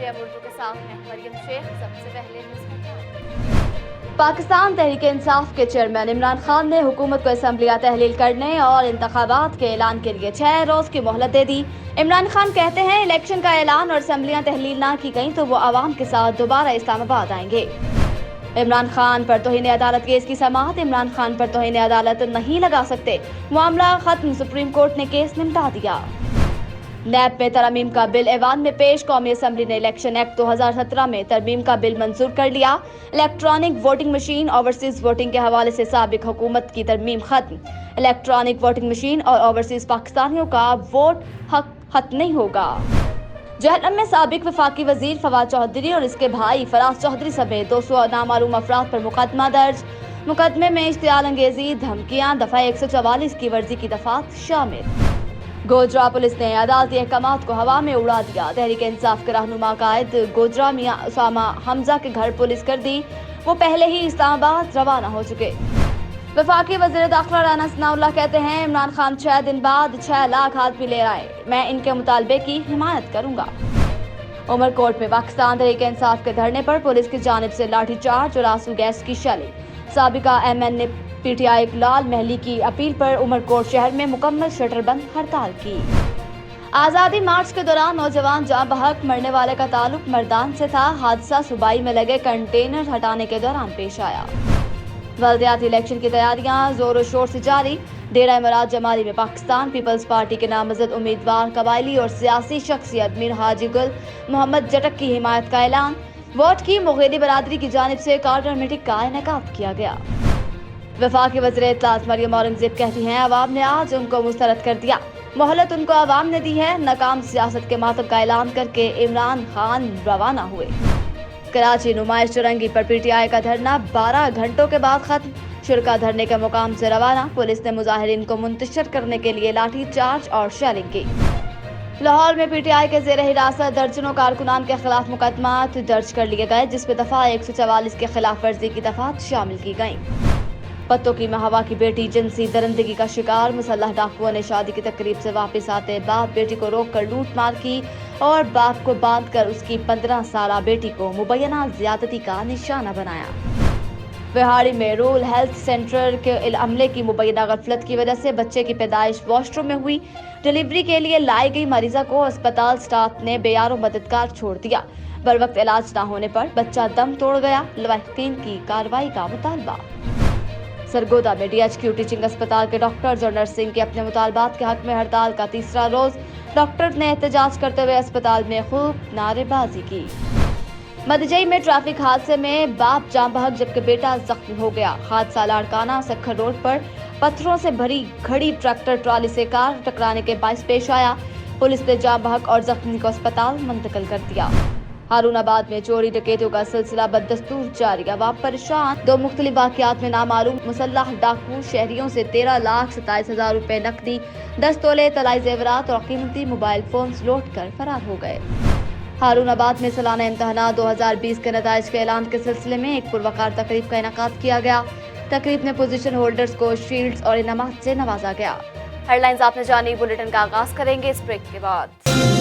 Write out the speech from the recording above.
PM Urdu کے ساتھ میں مریم شیخ۔ سب سے پہلے پاکستان تحریک انصاف کے چیئرمین عمران خان نے حکومت کو اسمبلیاں تحلیل کرنے اور انتخابات کے اعلان کے لیے 6 روز کی مہلت دے دی۔ عمران خان کہتے ہیں الیکشن کا اعلان اور اسمبلیاں تحلیل نہ کی گئیں تو وہ عوام کے ساتھ دوبارہ اسلام آباد آئیں گے۔ عمران خان پر توہین عدالت کیس کی سماعت۔ عمران خان پر توہین عدالت نہیں لگا سکتے، معاملہ ختم، سپریم کورٹ نے کیس نمٹا دیا۔ نیب میں ترمیم کا بل ایوان میں پیش۔ قومی اسمبلی نے الیکشن ایکٹ 2017 میں ترمیم کا بل منظور کر لیا۔ Electronic voting machine overseas voting کے حوالے سے سابق حکومت کی ترمیم ختم۔ الیکٹرانک ووٹنگ مشین اور اوورسیز پاکستانیوں کا ووٹ حق ختم نہیں ہوگا۔ جہلم میں سابق وفاقی وزیر فواد چودھری اور اس کے بھائی فراز چودھری سمیت 200 نامعلوم افراد پر مقدمہ درج۔ مقدمے میں اشتعال انگیزی، دھمکیاں، دفعہ 144 کی ورزی کی دفعات شامل۔ گوجرا پولیس نے عدالتی احکامات کو ہوا میں اڑا دیا۔ تحریک انصاف کے رہنما قائد گوجرا میاں اسامہ حمزہ کے گھر پولیس کر دی، وہ پہلے ہی اسلام آباد روانہ ہو چکے۔ وفاقی وزیر داخلہ رانا ثناء اللہ کہتے ہیں عمران خان 6 دن بعد 6 لاکھ آدمی لے آئے، میں ان کے مطالبے کی حمایت کروں گا۔ عمر کوٹ میں پاکستان تحریک انصاف کے دھرنے پر پولیس کی جانب سے لاٹھی چارج اور آنسو گیس کی شیلنگ۔ سابقہ MN نے PTI اقلال مہلی کی اپیل پر عمر کوٹ شہر میں مکمل شٹر بند ہڑتال کی۔ آزادی مارچ کے دوران نوجوان جاں بحق مرنے والے کا تعلق مردان سے تھا۔ حادثہ صوبائی میں لگے کنٹینر ہٹانے کے دوران پیش آیا۔ بلدیاتی الیکشن کی تیاریاں زور و شور سے جاری۔ ڈیرہ امارات جمالی میں پاکستان پیپلز پارٹی کے نامزد امیدوار قبائلی اور سیاسی شخصیت میر حاجی گل محمد جٹک کی حمایت کا اعلان۔ ووٹ کی مغیری برادری کی جانب سے کارنر میٹنگ کا انعقاد کیا گیا۔ وفاقی وزیر اطلاعات مریم اورنگزیب کہتی ہیں عوام نے آج ان کو مسترد کر دیا، مہلت ان کو عوام نے دی ہے۔ ناکام سیاست کے ماتم کا اعلان کر کے عمران خان روانہ ہوئے۔ کراچی نمائش چرنگی پر PTI کا دھرنا 12 گھنٹوں کے بعد ختم۔ شرکا دھرنے کے مقام سے روانہ۔ پولیس نے مظاہرین کو منتشر کرنے کے لیے لاٹھی چارج اور شیلنگ کی۔ لاہور میں PTI کے زیر حراست درجنوں کارکنان کے خلاف مقدمات درج کر لیے گئے، جس میں دفعہ 144 کے خلاف ورزی کی دفعات شامل کی گئیں۔ پتوکی میں ہوا کی بیٹی جنسی درندگی کا شکار۔ مسلح ڈاکوؤں نے شادی کی تقریب سے واپس آتے باپ بیٹی کو روک کر لوٹ مار کی اور باپ کو باندھ کر اس کی 15 سالہ بیٹی کو مبینہ زیادتی کا نشانہ بنایا۔ وہاڑی میں رورل ہیلتھ سینٹر کے عملے کی مبینہ غفلت کی وجہ سے بچے کی پیدائش واش روم میں ہوئی۔ ڈلیوری کے لیے لائی گئی مریضہ کو اسپتال سٹاف نے بے یار و مددگار چھوڑ دیا۔ بروقت علاج نہ ہونے پر بچہ دم توڑ گیا۔ لواحقین کی کارروائی کا مطالبہ۔ سرگودا میں DHQ ٹیچنگ اسپتال کے ڈاکٹرز اور نرسنگ کے اپنے مطالبات کے حق میں ہڑتال کا تیسرا روز۔ ڈاکٹرز نے احتجاج کرتے ہوئے اسپتال میں خوب نعرے بازی کی۔ مدجئی میں ٹریفک حادثے میں باپ جاں بحق جبکہ بیٹا زخمی ہو گیا۔ حادثہ لاڑکانہ سکھر روڈ پر پتھروں سے بھری کھڑی ٹریکٹر ٹرالی سے کار ٹکرانے کے باعث پیش آیا۔ پولیس نے جاں بحق اور زخمی کو اسپتال منتقل کر دیا۔ ہارون آباد میں چوری ڈکیتوں کا سلسلہ بدستور جاری، عوام پریشان۔ 2 مختلف واقعات میں نامعلوم مسلح ڈاکو شہریوں سے 13,27,000 روپے نقدی، 10 تولے طلائی زیورات اور قیمتی موبائل فونز لوٹ کر فرار ہو گئے۔ ہارون آباد میں سالانہ امتحانات 2020 کے نتائج کے اعلان کے سلسلے میں ایک پروقار تقریب کا انعقاد کیا گیا۔ تقریب میں پوزیشن ہولڈرز کو شیلڈز اور انعامات سے نوازا گیا۔ ہیڈ لائنز آپ نے جانی، بلیٹن کا آغاز کریں گے اس بریک کے بعد۔